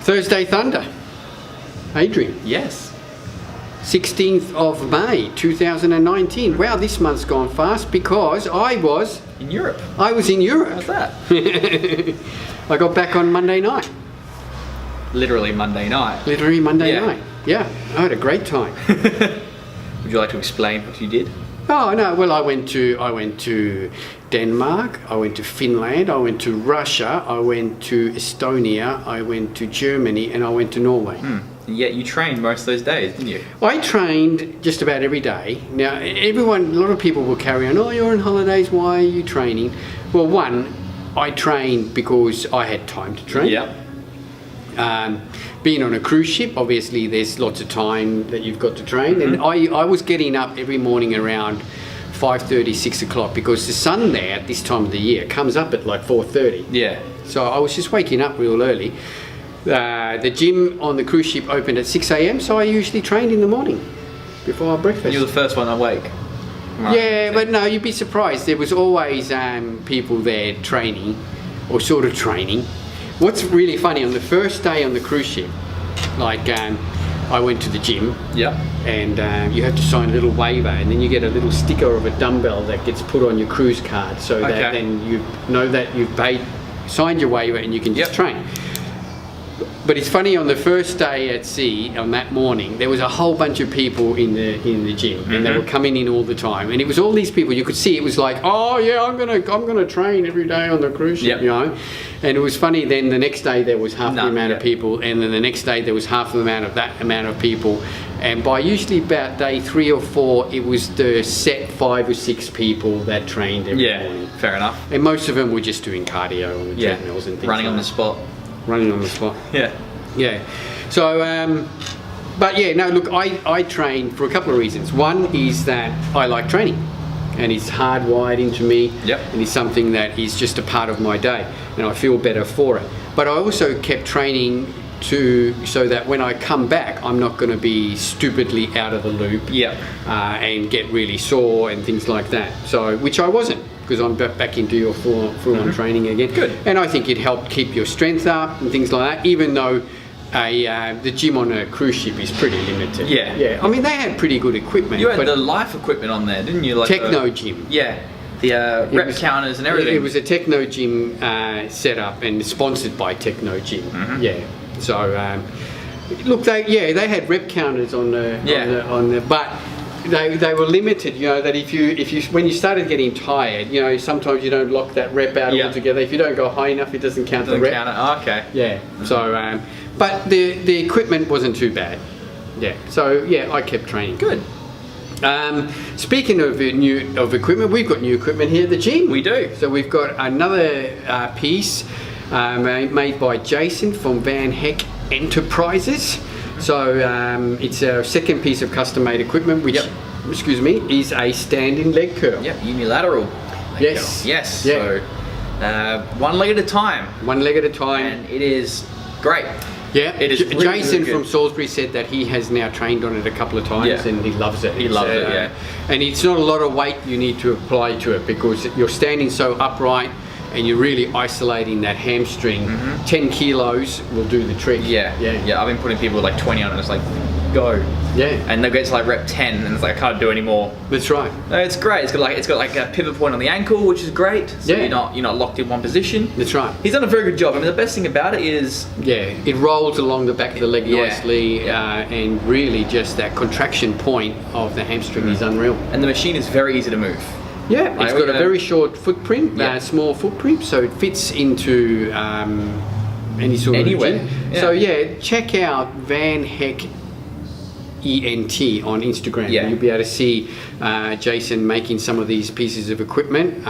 Thursday Thunder. Adrian. Yes. 16th of May 2019. Wow, this month's gone fast because I was In Europe. in Europe. How's that? I got back on Monday night. Literally Monday night. Literally Monday Yeah. night. Yeah, I had a great time. Would you like to explain what you did? Oh no, well I went to Denmark, I went to Finland, I went to Russia, I went to Estonia, I went to Germany, and I went to Norway. And yet you trained most of those days, didn't you? I trained just about every day. Now, a lot of people will carry on, oh, you're on holidays, why are you training? Well, one, I trained because I had time to train. Yeah. Being on a cruise ship, obviously there's lots of time that you've got to train. And I was getting up every morning around 5:30, 6 o'clock because the sun there at this time of the year comes up at like 4:30. Yeah. So I was just waking up real early. The gym on the cruise ship opened at 6 a.m. so I usually trained in the morning before our breakfast. And you were the first one awake. Right. Yeah, but no, you'd be surprised. There was always people there training, or sort of training. What's really funny, on the first day on the cruise ship, like I went to the gym, Yeah. and you have to sign a little waiver, and then you get a little sticker of a dumbbell that gets put on your cruise card, so that Okay. then you know that you've signed your waiver, and you can just Yep. train. But it's funny, on the first day at sea, on that morning, there was a whole bunch of people in the gym, and they were coming in all the time. And it was all these people. You could see it was like, oh yeah, I'm gonna train every day on the cruise ship, Yep. you know. And it was funny. Then the next day there was half the None, amount of yeah. people, and then the next day there was half the amount of that amount of people. And by usually about day 3 or 4, it was the set 5 or 6 people that trained every Yeah. morning. Fair enough. And most of them were just doing cardio on the Yeah. treadmills and things Running like on the that. spot. Running on the spot. Yeah. Yeah. So, but yeah, no, look, I train for a couple of reasons. One is that I like training, and it's hardwired into me. Yep. And it's something that is just a part of my day, and I feel better for it. But I also kept training so that when I come back, I'm not going to be stupidly out of the loop. Yeah. And get really sore and things like that. So, which I wasn't, because I'm back into your full-on training again. Good. And I think it helped keep your strength up and things like that, even though the gym on a cruise ship is pretty limited. Yeah. Yeah. I mean, they had pretty good equipment. You had but the life equipment on there, didn't you? Like techno gym. Yeah. The rep was- counters and everything. It was a techno gym setup, and sponsored by Techno Gym. Yeah. So, look, they had rep counters on the but they were limited. You know that if you when you started getting tired, you know, sometimes you don't lock that rep out Yeah. altogether. If you don't go high enough, it doesn't count Doesn't the rep. count it. Oh, okay. Yeah. So, but the equipment wasn't too bad. Yeah. So yeah, I kept training. Good. Speaking of equipment, we've got new equipment here at the gym. We do. So we've got another piece made by Jason from Van Heck Enterprises. So it's our second piece of custom-made equipment, which, Yep. excuse me, is a standing leg curl. Yep. Unilateral. Yes. Yes. Yeah. So one leg at a time, One leg at a time. and it is great. Yeah, It is really, Jason really good. from Salisbury said that he has now trained on it a couple of times, Yeah. and he loves it. He loves it, yeah. And it's not a lot of weight you need to apply to it, because you're standing so upright and you're really isolating that hamstring. 10 kilos will do the trick. Yeah. Yeah. Yeah. I've been putting people with like 20 on, and it's like, go. Yeah. And they get to like rep 10, and it's like I can't do any more. That's right. No, it's great. It's got like a pivot point on the ankle, which is great. So Yeah. you're not locked in one position. That's right. He's done a very good job. I mean, the best thing about it is Yeah, it rolls along the back of the leg Yeah. nicely, and really just that contraction point of the hamstring is unreal. and the machine is very easy to move. Yeah, it's got a very short footprint, Yeah. small footprint, so it fits into any sort Anywhere, of gym. yeah. So yeah, check out Van Heck ENT on Instagram. Yeah. You'll be able to see Jason making some of these pieces of equipment.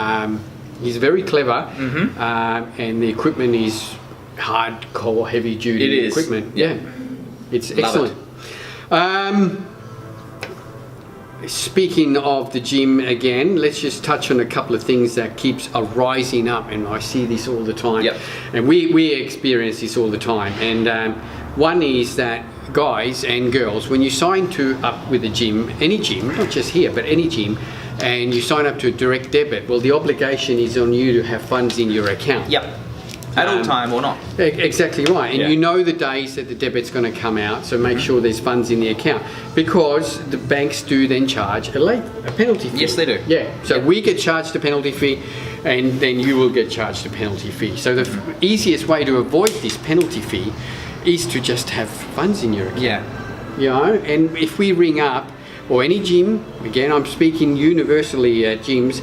He's very clever, and the equipment is hardcore, heavy duty It is. equipment. Yeah. It's Love excellent. Speaking of the gym again, let's just touch on a couple of things that keeps rising up, and I see this all the time. Yep. And we experience this all the time. And one is that guys and girls, when you sign up with a gym, any gym, not just here, but any gym, and you sign up to a direct debit, well, the obligation is on you to have funds in your account. Yep. At all time or not. Exactly right. And Yeah. you know the days that the debit's going to come out, so make sure there's funds in the account. Because the banks do then charge a penalty fee. Yes, they do. Yeah. So we get charged a penalty fee, and then you will get charged a penalty fee. So the easiest way to avoid this penalty fee is to just have funds in your account. Yeah. You know, and if we ring up, or any gym, again I'm speaking universally at gyms,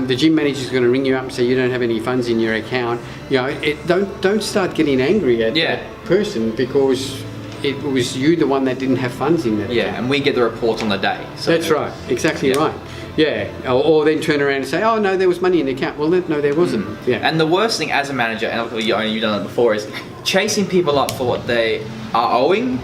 the gym manager is going to ring you up and say you don't have any funds in your account. You know, don't start getting angry at that person because it was you the one that didn't have funds in that account. And we get the reports on the day. So. That's right, exactly right. Yeah, or then turn around and say, oh no, there was money in the account. Well, no, there wasn't. Yeah. And the worst thing as a manager, and you've done it before, is chasing people up for what they are owing.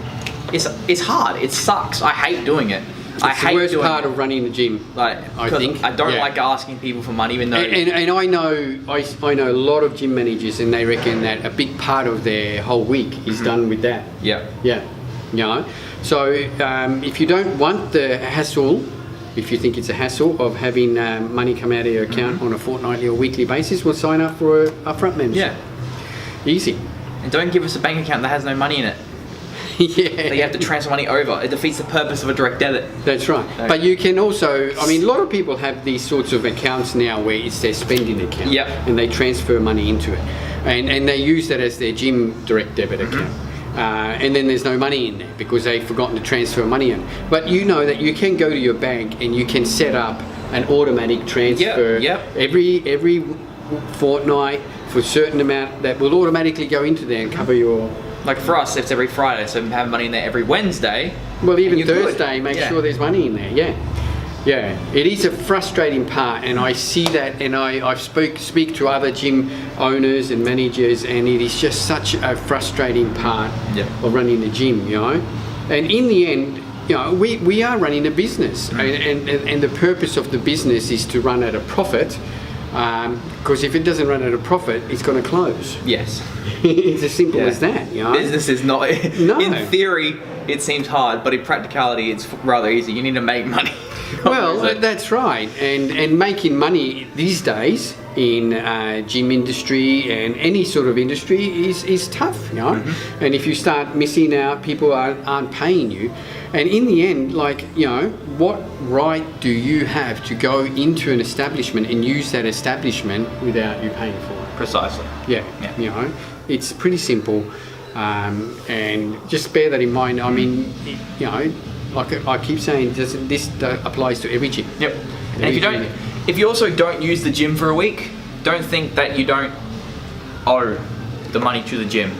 It's hard. It sucks. I hate doing it. It's the worst part of running the gym. Like, I think. I don't like asking people for money, even though. And I know a lot of gym managers, and they reckon that a big part of their whole week is done with that. Yeah. Yeah. You know. So if you don't want the hassle, if you think it's a hassle of having money come out of your account on a fortnightly or weekly basis, we'll sign up for a upfront membership. Yeah. Easy. And don't give us a bank account that has no money in it. Yeah. That you have to transfer money over. It defeats the purpose of a direct debit. That's right. So. But you can also, I mean, a lot of people have these sorts of accounts now where it's their spending account. Yep. And they transfer money into it. And they use that as their gym direct debit account. And then there's no money in there because they've forgotten to transfer money in. But you know that you can go to your bank and you can set up an automatic transfer every fortnight for a certain amount that will automatically go into there and cover your... Like for us, it's every Friday, so we have money in there every Wednesday. Well, even Thursday, make sure there's money in there. Yeah. It is a frustrating part, and I see that, and I speak to other gym owners and managers, and it is just such a frustrating part of running the gym, you know. And in the end, you know, we are running a business, and the purpose of the business is to run at a profit. Because if it doesn't run at a profit, it's going to close. Yes. It's as simple as that, you know. Business is not... No. In theory, it seems hard, but in practicality, it's rather easy. You need to make money. Well, that's right. And making money these days in gym industry and any sort of industry is tough, you know. And if you start missing out, people aren't paying you. And in the end, like, you know, what right do you have to go into an establishment and use that establishment without you paying for it? Precisely. Yeah. You know, it's pretty simple. And just bear that in mind. I mean, you know, like I keep saying, this applies to every gym. Yep. And if you also don't use the gym for a week, don't think that you don't owe the money to the gym.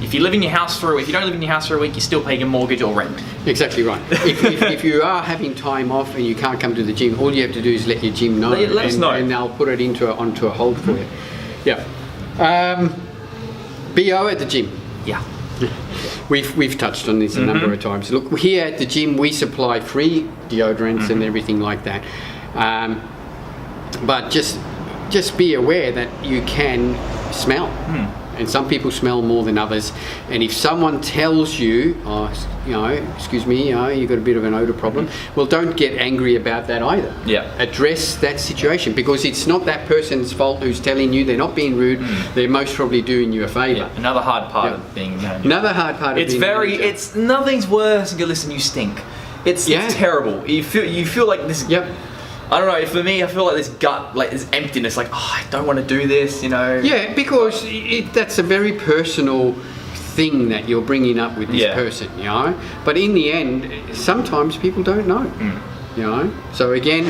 If you don't live in your house for a week, you're still paying a mortgage or rent. Exactly right. if you are having time off and you can't come to the gym, all you have to do is let your gym know. Let us know. And they'll put it onto a hold for you. Yeah. BO at the gym. Yeah. We've touched on this a number of times. Look, here at the gym we supply free deodorants and everything like that. But just be aware that you can smell. And some people smell more than others. And if someone tells you, you know, excuse me, you know, you've got a bit of an odor problem, well, don't get angry about that either. Yeah. Address that situation because it's not that person's fault who's telling you. They're not being rude. They're most probably doing you a favour. Yeah. Another hard part of being a manager. Another hard part of being a manager. It's nothing's worse than you listen, you stink. It's terrible. You feel like this. Yep. I don't know, for me, I feel like this gut, like this emptiness, like, oh, I don't want to do this, you know. Yeah, because that's a very personal thing that you're bringing up with this person, you know. But in the end, sometimes people don't know, you know. So again,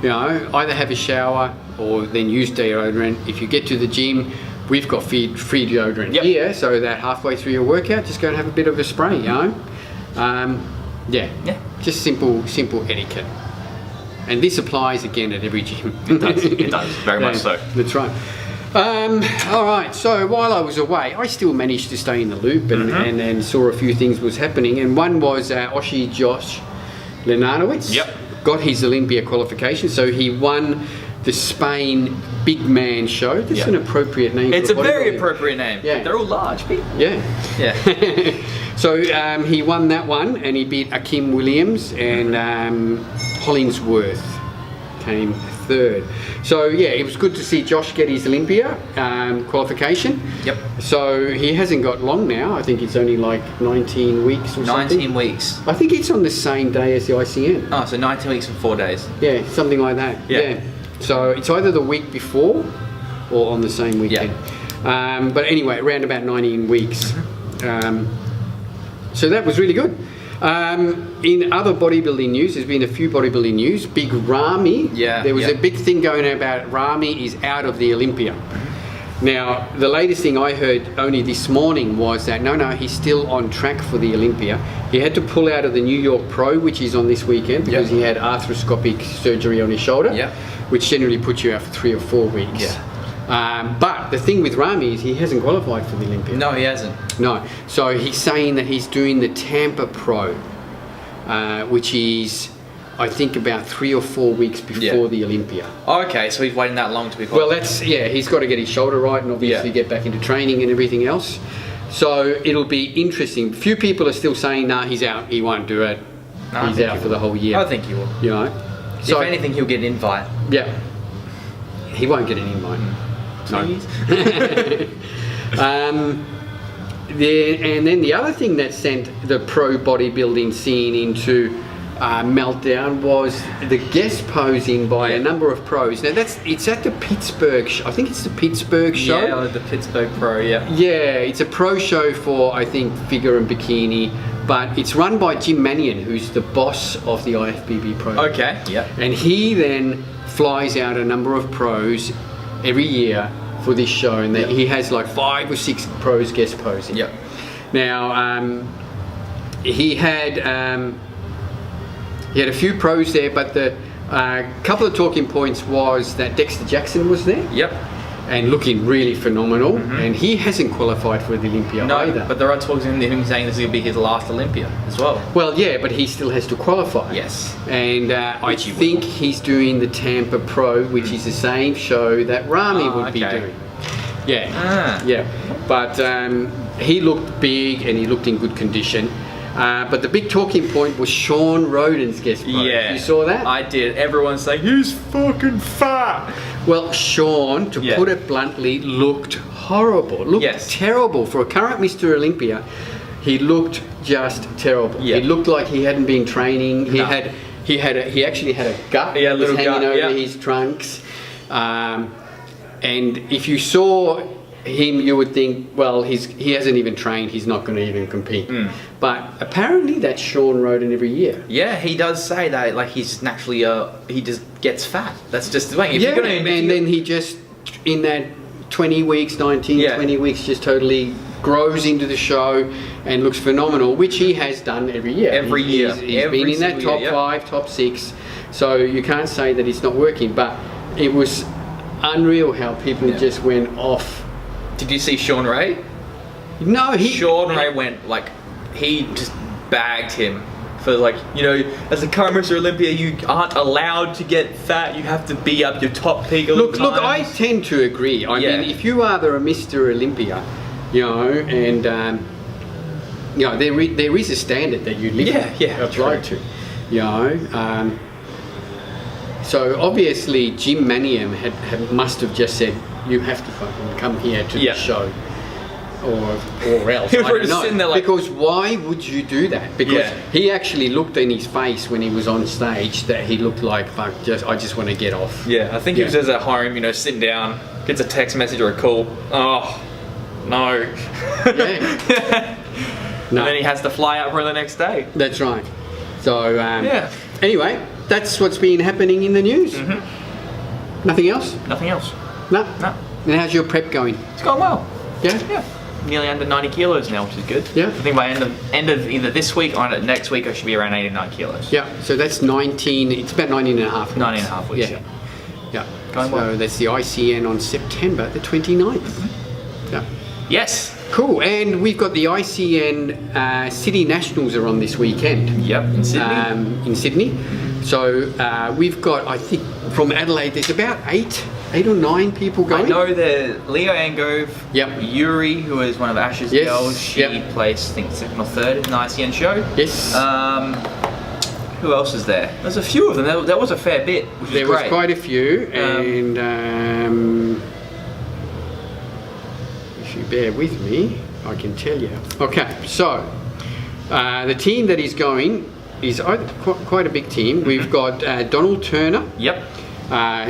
you know, either have a shower or then use deodorant. If you get to the gym, we've got free deodorant here, so that halfway through your workout, just go and have a bit of a spray, you know. Just simple etiquette. And this applies again at every gym. It does, very much so. That's right. All right, so while I was away, I still managed to stay in the loop and saw a few things was happening. And one was Aussie Josh Lenartowicz got his Olympia qualification. So he won the Spain Big Man Show. That's an appropriate name. It's a very appropriate name. Yeah. They're all large people. Yeah. So he won that one and he beat Akim Williams and Hollingsworth came 3rd. So yeah, it was good to see Josh get his Olympia qualification. Yep. So he hasn't got long now. I think it's only like 19 weeks or 19 something. weeks. I think it's on the same day as the ICN. Oh, so 19 weeks and 4 days. Yeah, something like that. Yeah. So it's either the week before or on the same weekend. But anyway, around about 19 weeks. So that was really good. In other bodybuilding news, there's been a few bodybuilding news. Big Ramy. Yeah. There was a big thing going about Ramy is out of the Olympia. Now, the latest thing I heard only this morning was that no, he's still on track for the Olympia. He had to pull out of the New York Pro, which is on this weekend, because he had arthroscopic surgery on his shoulder, which generally puts you out for 3 or 4 weeks. Yeah. But the thing with Ramy is he hasn't qualified for the Olympia. No, he hasn't. No. So he's saying that he's doing the Tampa Pro, which is, I think, about 3 or 4 weeks before the Olympia. Okay, so he's waiting that long to be Well, qualified. he's got to get his shoulder right and obviously get back into training and everything else. So it'll be interesting. Few people are still saying, nah, he's out, he won't do it. No, he's out for the whole year. I think he will. You know? So, if anything, he'll get an invite. Yeah. He won't get an invite. No. And then the other thing that sent the pro bodybuilding scene into meltdown was the guest posing by a number of pros. Now it's at the Pittsburgh. I think it's the Pittsburgh show. Yeah, the Pittsburgh Pro. Yeah. Yeah, it's a pro show for, I think, figure and bikini, but it's run by Jim Manion, who's the boss of the IFBB Pro. Okay. Yeah. And he then flies out a number of pros every year for this show, and he has like 5 or 6 pros guest posing. Yep. Now he had a few pros there, but the couple of talking points was that Dexter Jackson was there. Yep. And looking really phenomenal, and he hasn't qualified for the Olympia either. But there are talks of him saying this will be his last Olympia as well. Well, yeah, but he still has to qualify. Yes. And I think he's doing the Tampa Pro, which is the same show that Ramy would be doing. Yeah. Yeah. But he looked big and he looked in good condition. But the big talking point was Sean Roden's guest pose. Yeah. You saw that? I did. Everyone's saying, he's fucking fat. Well, Sean, to put it bluntly, looked horrible. Looked terrible. For a current Mr. Olympia, he looked just terrible. Yeah. He looked like he hadn't been training. He actually had a gut that was hanging over his trunks. And if you saw him, you would think, well, he hasn't even trained, he's not going to even compete. But apparently that's Sean Roden every year. Yeah, he does say that, like, he's naturally he just gets fat. That's just the way. And then he just, in that 20 weeks, 20 weeks, just totally grows into the show and looks phenomenal, which he has done every year. He's been in that top 5, top 6, so you can't say that it's not working, but it was unreal how people just went off. Did you see Sean Ray? No, Sean Ray went, like, he just bagged him for, like, you know, as a current Mr. Olympia, you aren't allowed to get fat. You have to be up your top peak all the time. Look, I tend to agree. I mean, if you are a Mr. Olympia, you know, and you know, there is a standard that you live applied to, you know. So obviously Jim Manion must have just said, you have to fucking come here to the show, or else. I don't know. There, like, because why would you do that? Because he actually looked in his face when he was on stage that he looked like, fuck, I just want to get off. Yeah, I think he was at home, you know, sitting down, gets a text message or a call. Oh, no. No. And then he has to fly out for the next day. That's right. So anyway, that's what's been happening in the news. Nothing else? Nothing else. No. No. And how's your prep going? It's going well. Yeah? Yeah. Nearly under 90 kilos now, which is good. Yeah. I think by end of either this week or next week, I should be around 89 kilos. Yeah. So that's 19. It's about 19 and a half weeks. 19 and a half weeks. Yeah. Going well. So that's the ICN on September the 29th. Yeah. Yes. Cool. And we've got the ICN City Nationals are on this weekend. Yep. In Sydney. So we've got, I think, from Adelaide, there's about 8 or 9 people going. I know that Leo Angove, Yuri, who is one of Ash's girls, she placed, I think, 2nd or 3rd in the ICN show. Yes. Who else is there? There's a few of them. There was a fair bit, which is There great. was quite a few, and if you bear with me, I can tell you. Okay, so the team that is going is quite a big team. We've got Donald Turner. Yep.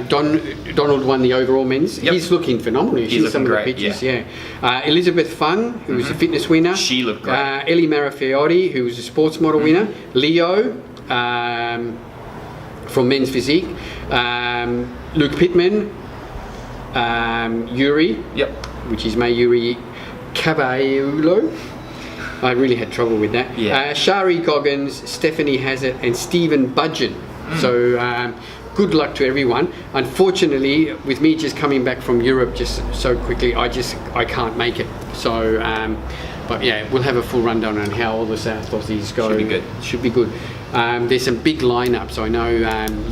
Donald won the overall men's. Yep. He's looking phenomenal. You He's see some looking of the great, pictures, yeah. Elizabeth Fung, who was a fitness winner. She looked great. Ellie Marafiotti, who was a sports model winner. Leo, from Men's Physique. Luke Pittman. Yuri. Yep. Which is Mayuri Caballero. I really had trouble with that. Yeah. Shari Goggins, Stephanie Hazard, and Stephen Budgeon. So good luck to everyone. Unfortunately, with me just coming back from Europe just so quickly, I can't make it. So, but yeah, we'll have a full rundown on how all the South Aussies go. Should be good. Should be good. There's some big lineups. I know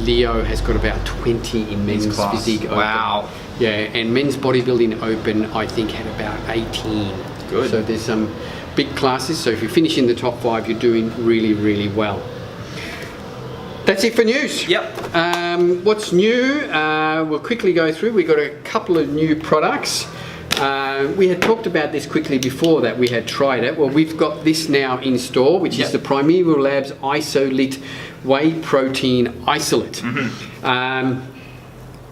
Leo has got about 20 in men's class. physique open. Wow. Yeah, and men's bodybuilding open, I think, had about 18. Good. So there's some big classes. So if you finish in the top 5, you're doing really, really well. That's it for news. Yep. What's new? We'll quickly go through. We've got a couple of new products. We had talked about this quickly before that we had tried it. Well, we've got this now in store, which is the Primeval Labs Isolate Whey Protein Isolate.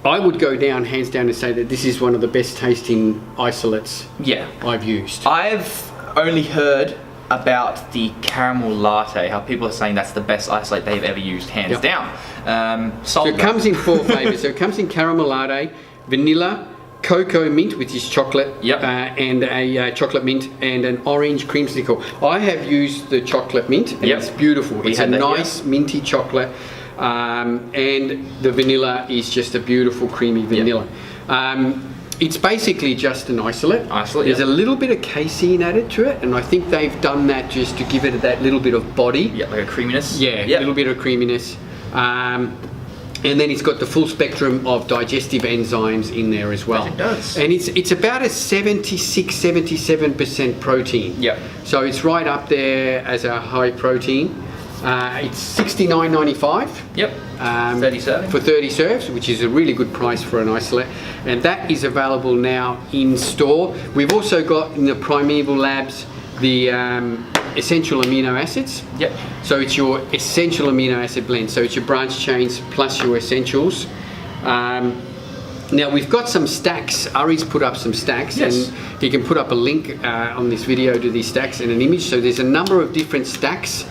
I would go down, hands down, and say that this is one of the best tasting isolates I've used. I've only heard about the caramel latte, how people are saying that's the best isolate they've ever used, hands down. So it comes in 4 flavours. So it comes in caramel latte, vanilla, cocoa mint, which is chocolate, and a chocolate mint, and an orange creamsicle. I have used the chocolate mint, and it's beautiful. It's a nice minty chocolate, and the vanilla is just a beautiful creamy vanilla. It's basically just an isolate. There's a little bit of casein added to it, and I think they've done that just to give it that little bit of body. Yeah, like a creaminess. Yeah, a little bit of creaminess. And then it's got the full spectrum of digestive enzymes in there as well. It does. And it's about a 76-77% protein. Yep. So it's right up there as a high protein. It's $69.95. Yep. 30 serves. For 30 serves, which is a really good price for an isolate. And that is available now in store. We've also got in the Primeval Labs the essential amino acids. Yep. So it's your essential amino acid blend. So it's your branch chains plus your essentials. Now we've got some stacks. Ari's put up some stacks, and he can put up a link on this video to these stacks and an image. So there's a number of different stacks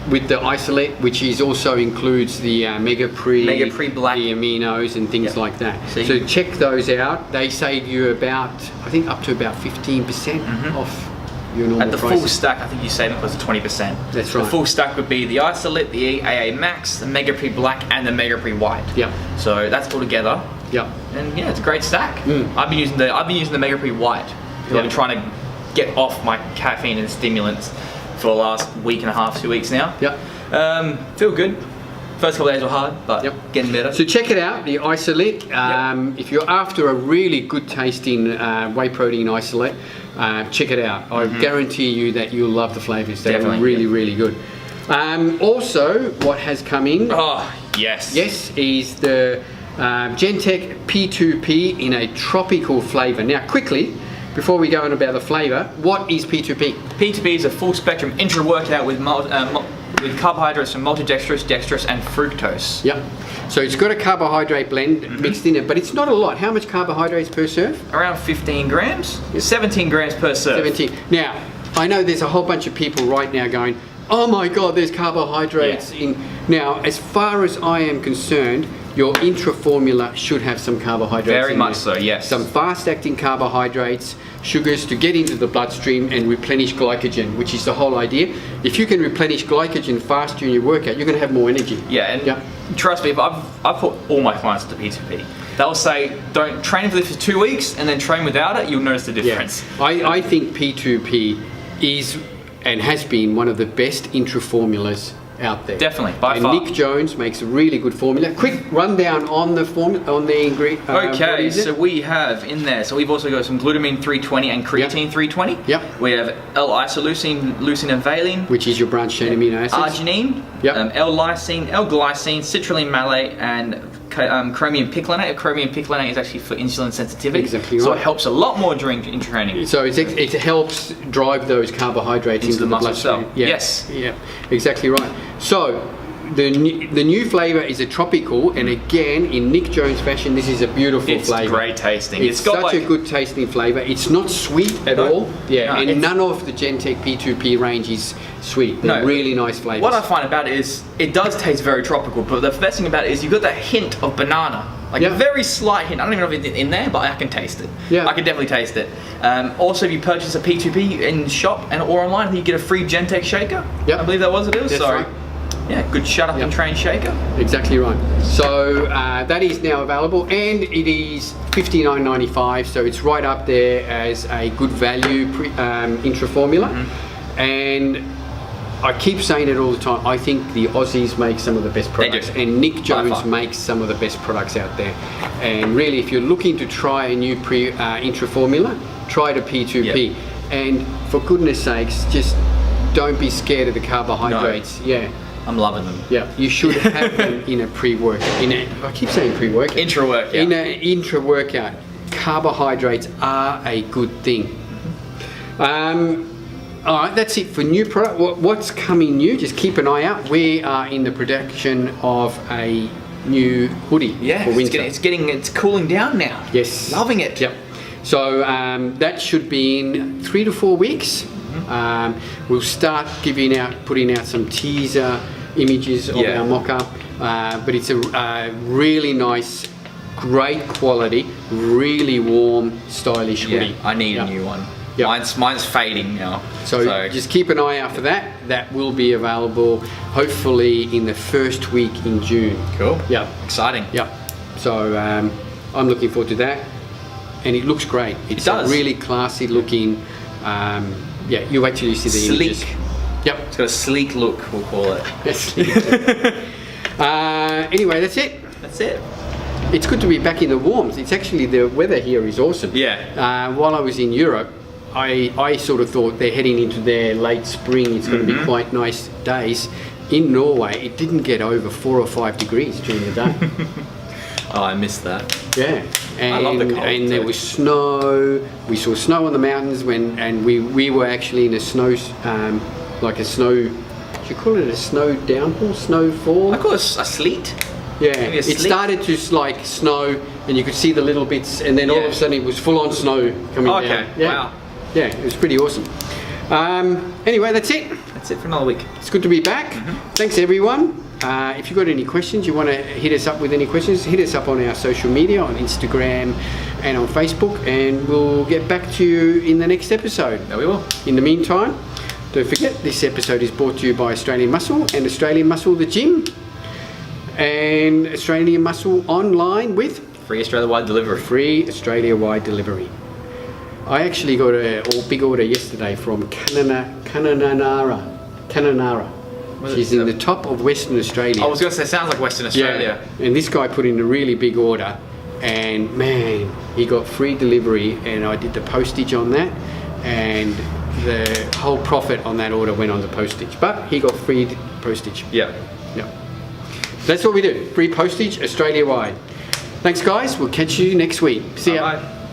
with the isolate, which is also includes the Mega Pre Black, the aminos and things like that. So check those out. They save you about, I think, up to about 15% off your normal At the prices. full stack, I think you save them close to 20%. That's right. The full stack would be the isolate, the AA Max, the Mega Pre Black, and the Mega Pre White. Yeah. So that's all together. Yeah. And yeah, it's a great stack. I've been using the Mega Pre White. I've been trying to get off my caffeine and stimulants for the last week and a half, 2 weeks now. Yeah. Feel good. First couple of days were hard, but getting better. So check it out, the isolate. If you're after a really good tasting whey protein isolate, check it out. I guarantee you that you'll love the flavours. They're really, really good. Also, what has come in? Yes, is the Gentech P2P in a tropical flavour. Now, quickly, before we go on about the flavour, what is P2P? P2P is a full spectrum intra-workout with carbohydrates from maltodextrose, dextrose, and fructose. Yep. So it's got a carbohydrate blend mixed in it, but it's not a lot. How much carbohydrates per serve? Around 15 grams. 17 grams per serve. 17. Now, I know there's a whole bunch of people right now going, oh my God, there's carbohydrates in. Now, as far as I am concerned, your intra formula should have some carbohydrates. Very much so, yes. Some fast-acting carbohydrates, sugars to get into the bloodstream and replenish glycogen, which is the whole idea. If you can replenish glycogen fast during your workout, you're going to have more energy. Yeah, and trust me, I've put all my clients to P2P. They'll say, don't train for this for 2 weeks and then train without it, you'll notice the difference. Yeah. I think P2P is and has been one of the best intra formulas out there. Definitely, by and far. Nick Jones makes a really good formula. Quick rundown on the ingredient. Okay, so we have in there, so we've also got some glutamine 320 and creatine 320. Yep. We have L-isoleucine, leucine and valine. Which is your branched chain amino acids. Arginine, Yep. L-lysine, L-glycine, citrulline malate, and chromium picolinate. Chromium picolinate is actually for insulin sensitivity. Exactly So right. it helps a lot more in training. So it helps drive those carbohydrates into the muscle bloodstream. cell. Yeah. Yes. Yeah, exactly right. So the new flavour is a tropical, and again, in Nick Jones fashion, this is a beautiful It's flavour. great tasting. It's got such like, a good tasting flavour. It's not sweet at No. all. Yeah, No, and it's- none of the Gentech P2P range is sweet. They're No. really nice flavours. What I find about it is it does taste very tropical, but the best thing about it is you've got that hint of banana. Like Yeah. a very slight hint. I don't even know if it's in there, but I can taste it. Yeah. I can definitely taste it. Also, if you purchase a P2P in shop or online, you get a free Gentech shaker. Yep. I believe that was it. That's so, right. yeah, good shut up Yep. and train shaker. Exactly right. So that is now available, and it is $59.95. So it's right up there as a good value intra formula. And I keep saying it all the time. I think the Aussies make some of the best They products, do. and Nick Jones far. makes some of the best products out there. And really, if you're looking to try a new intra formula, try the P2P. Yep. And for goodness sakes, just don't be scared of the carbohydrates. Yeah. I'm loving them. Yeah, you should have them in a pre-workout. I keep saying pre-workout. Intra-workout. In an intra-workout, carbohydrates are a good thing. All right, that's it for new product. What's coming new? Just keep an eye out. We are in the production of a new hoodie Yeah, for winter. it's cooling down now. Yes. Loving it. Yep. So that should be in 3 to 4 weeks. We'll start putting out some teaser images of Yeah. our mock-up. But it's a really nice, great quality, really warm, stylish Yeah, hoodie. I need Yep. a new one. Yep. Mine's fading now. So just keep an eye out for that. That will be available hopefully in the first week in June. Cool. Yep. Exciting. Yep. So I'm looking forward to that, and it looks great. It's does. a really classy looking. Yeah, you wait till you see the Sleek. images. Yep. It's got a sleek look, we'll call it. Anyway, that's it. That's it. It's good to be back in the warms. It's actually, the weather here is awesome. Yeah. While I was in Europe, I sort of thought they're heading into their late spring. It's going to be quite nice days. In Norway, it didn't get over 4 or 5 degrees during the day. Oh, I missed that. Yeah, and, I love the cold and there too. was snow. We saw snow on the mountains and we were actually in a snow, like a snow. Do you call it a snow downpour, snowfall? I call it a sleet. Yeah, maybe a it sleet? started to like snow, and you could see the little bits, and then all of Yeah. a sudden it was full on snow coming Okay, down. Yeah. wow. Yeah, it was pretty awesome. Anyway, that's it. That's it for another week. It's good to be back. Thanks everyone. If you've got any questions, you want to hit us up with any questions, hit us up on our social media, on Instagram and on Facebook, and we'll get back to you in the next episode. There we will. In the meantime, don't forget, this episode is brought to you by Australian Muscle and Australian Muscle the Gym, and Australian Muscle online with Free Australia-wide delivery. free Australia-wide delivery. I actually got a big order yesterday from Kununurra. She's in the top of Western Australia. I was going to say, sounds like Western Australia. Yeah, and this guy put in a really big order, and man, he got free delivery, and I did the postage on that, and the whole profit on that order went on the postage, but he got free postage. Yeah. Yeah. That's what we do. Free postage, Australia-wide. Thanks guys, we'll catch you next week. See ya. Bye.